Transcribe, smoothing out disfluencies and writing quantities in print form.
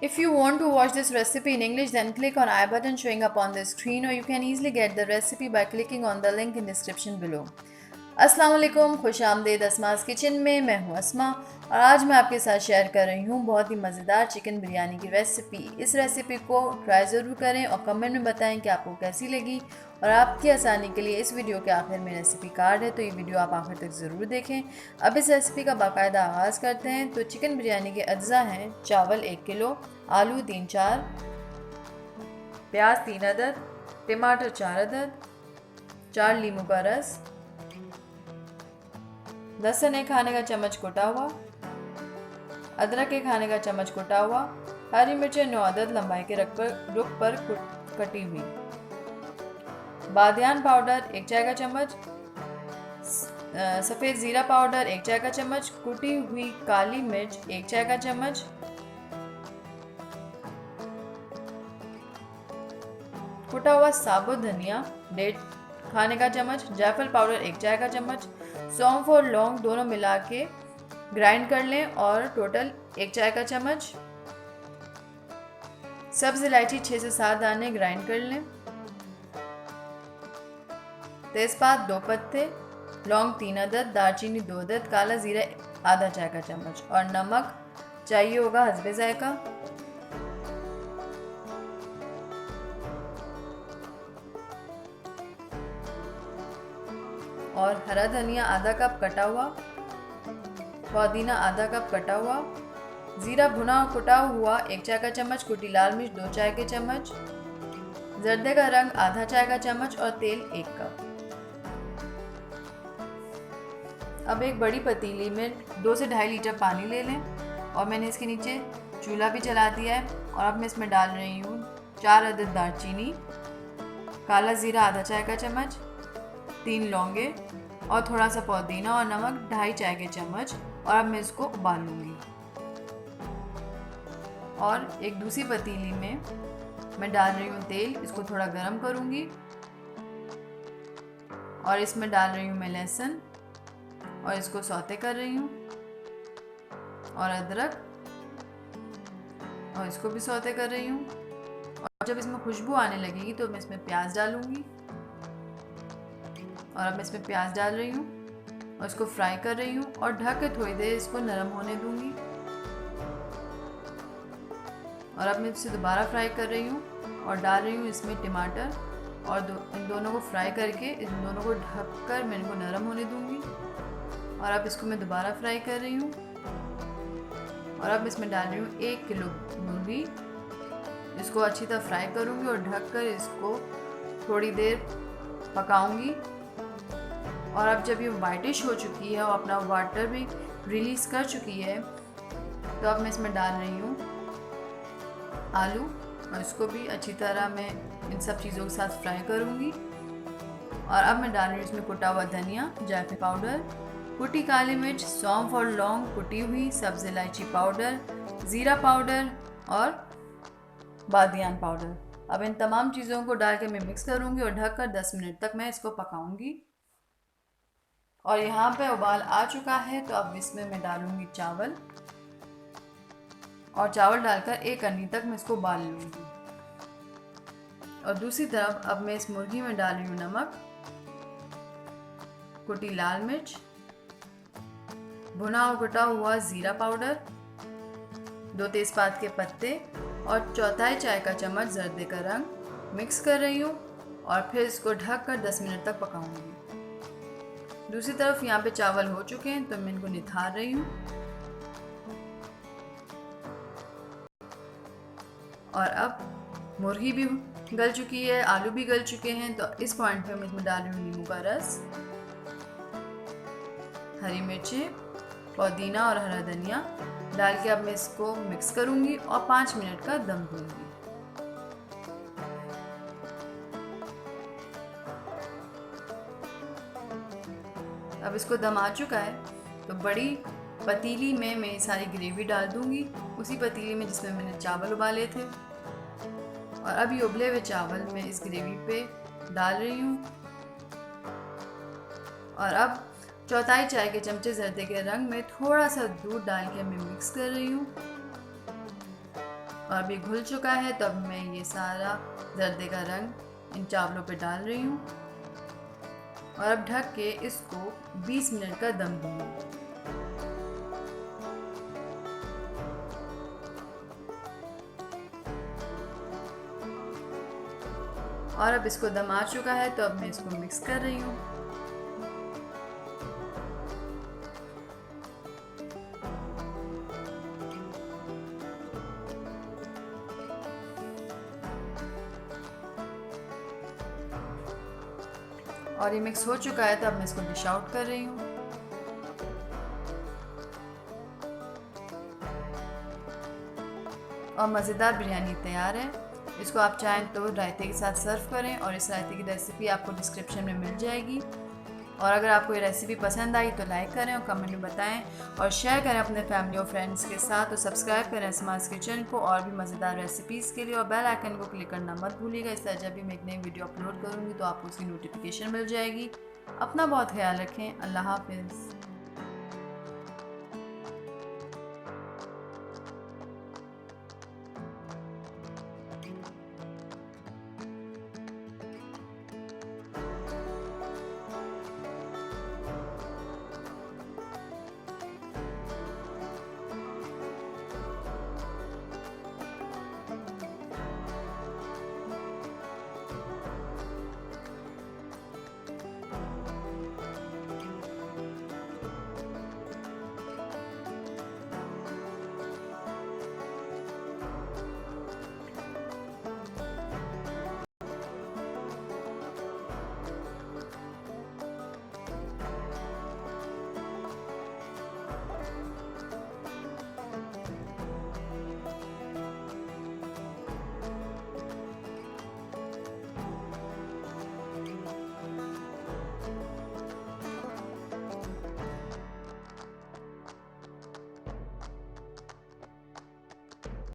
If you want to watch this recipe in English, then click on I button showing up on the screen, or you can easily get the recipe by clicking on the link in description below. अस्सलाम वालेकुम, खुश आमदीद Asma's kitchen में। मैं हूँ असमा और आज मैं आपके साथ शेयर कर रही हूँ बहुत ही मज़ेदार चिकन बिरयानी की रेसिपी। इस रेसिपी को ट्राई ज़रूर करें और कमेंट में बताएं कि आपको कैसी लगी। और आपकी आसानी के लिए इस वीडियो के आखिर में रेसिपी कार्ड है, तो ये वीडियो आप आखिर तक ज़रूर देखें। अब इस रेसिपी का बाकायदा आगाज़ करते हैं। तो चिकन बिरयानी के अज्जा हैं: चावल 1 किलो, आलू 3-4, प्याज 3 अदद, टमाटर 4 अदद, 4 लीमू का रस, लहसुन 1 खाने का चम्मच कुटा हुआ, अदरक 1 खाने का चम्मच कुटा हुआ, हरी मिर्चें 9 अदद लंबाई के रुख पर कटी हुई, बादियान पाउडर 1 चाय का चम्मच, सफ़ेद ज़ीरा पाउडर 1 चाय का चम्मच, कुटी हुई काली मिर्च 1 चाय का चम्मच, कुटा हुआ साबुत धनिया 1.5 खाने का चम्मच, जायफल पाउडर 1 चाय का चम्मच, सौंफ और लौंग दोनों मिला के ग्राइंड कर लें और टोटल 1 चाय का चम्मच, सब्ज़ इलायची 6 से 7 दाने ग्राइंड कर लें, तेज़पात 2 पत्ते, लौंग 3 अदद, दालचीनी 2 अदद, काला ज़ीरा आधा चाय का चम्मच और नमक चाहिए होगा हस्बे ज़ायका। और हरा धनिया आधा कप कटा हुआ, पुदीना आधा कप कटा हुआ, ज़ीरा भुना कुटा हुआ 1 चाय का चम्मच, कुटी लाल मिर्च 2 चाय के चम्मच, जर्दे का रंग आधा चाय का चम्मच और तेल 1 कप। अब एक बड़ी पतीली में 2 से 2.5 लीटर पानी ले लें और मैंने इसके नीचे चूल्हा भी जला दिया है। और अब मैं इसमें डाल रही हूँ 4 अदद दालचीनी, काला ज़ीरा आधा चाय का चम्मच, 3 लौंगे और थोड़ा सा पुदीना और नमक 2.5 चाय के चम्मच। और अब मैं इसको उबाल लूँगी। और एक दूसरी पतीली में मैं डाल रही हूँ तेल, इसको थोड़ा गरम करूँगी और इसमें डाल रही हूँ मैं लहसुन और इसको सौते कर रही हूँ, और अदरक और इसको भी सौते कर रही हूँ। और जब इसमें खुशबू आने लगेगी तो मैं इसमें प्याज डालूँगी। और अब मैं इसमें प्याज डाल रही हूँ और इसको फ्राई कर रही हूँ और ढक के थोड़ी देर इसको नरम होने दूँगी। और अब मैं इसे दोबारा फ्राई कर रही हूँ और डाल रही हूँ इसमें टमाटर और इन दोनों को फ्राई करके इन दोनों को ढक कर मैं इनको नरम होने दूँगी। और अब इसको मैं दोबारा फ्राई कर रही हूँ और अब इसमें डाल रही हूँ 1 किलो मुर्गी। इसको अच्छी तरह फ्राई करूँगी और ढक कर इसको थोड़ी देर पकाऊँगी। और अब जब ये वाइटिश हो चुकी है और अपना वाटर भी रिलीज़ कर चुकी है, तो अब मैं इसमें डाल रही हूँ आलू और इसको भी अच्छी तरह मैं इन सब चीज़ों के साथ फ्राई करूँगी। और अब मैं डाल रही हूँ इसमें कुटा हुआ धनिया, जायफल पाउडर, कुटी काली मिर्च, सौंफ और लौंग कुटी हुई, सब्ज़ इलायची पाउडर, ज़ीरा पाउडर और बादियान पाउडर। अब इन तमाम चीज़ों को डाल के मैं मिक्स करूँगी और ढककर 10 मिनट तक मैं इसको पकाऊँगी। और यहाँ पे उबाल आ चुका है, तो अब इसमें मैं डालूँगी चावल और चावल डालकर 1 अन्नी तक मैं इसको उबाल लूँगी। और दूसरी तरफ अब मैं इस मुर्गी में डाल रही हूँ नमक, कुटी लाल मिर्च, भुना और कुटा हुआ ज़ीरा पाउडर, 2 तेज़पात के पत्ते और 1/4 चाय का चम्मच जर्दे का रंग मिक्स कर रही हूँ और फिर इसको ढक कर 10 मिनट तक पकाऊंगी। दूसरी तरफ यहाँ पे चावल हो चुके हैं, तो मैं इनको निथार रही हूँ। और अब मुर्गी भी गल चुकी है, आलू भी गल चुके हैं, तो इस पॉइंट पे मैं इसमें डाल रही हूँ नींबू का रस, हरी मिर्चें, पुदीना और हरा धनिया डाल के अब मैं इसको मिक्स करूँगी और 5 मिनट का दम दूँगी। अब इसको दम आ चुका है, तो बड़ी पतीली में मैं सारी ग्रेवी डाल दूँगी, उसी पतीली में जिसमें मैंने चावल उबाले थे। और अब ये उबले हुए चावल मैं इस ग्रेवी पे डाल रही हूँ। और अब 1/4 चाय के चमचे जर्दे के रंग में थोड़ा सा दूध डाल के मैं मिक्स कर रही हूँ। और अभी घुल चुका है, तो अब मैं ये सारा जर्दे का रंग इन चावलों पे डाल रही हूँ और अब ढक के इसको 20 मिनट का दम दूँगी। और अब इसको दम आ चुका है, तो अब मैं इसको मिक्स कर रही हूँ। और ये मिक्स हो चुका है, तो अब मैं इसको डिश आउट कर रही हूँ। और मज़ेदार बिरयानी तैयार है। इसको आप चाहें तो रायते के साथ सर्व करें और इस रायते की रेसिपी आपको डिस्क्रिप्शन में मिल जाएगी। और अगर आपको ये रेसिपी पसंद आई तो लाइक करें और कमेंट में बताएं और शेयर करें अपने फैमिली और फ्रेंड्स के साथ। और सब्सक्राइब करें असमास किचन को और भी मज़ेदार रेसिपीज़ के लिए, और बेल आइकन को क्लिक करना मत भूलिएगा। इससे जब भी मैं एक नई वीडियो अपलोड करूँगी तो आपको उसकी नोटिफिकेशन मिल जाएगी। अपना बहुत ख्याल रखें। अल्लाह हाफिज़।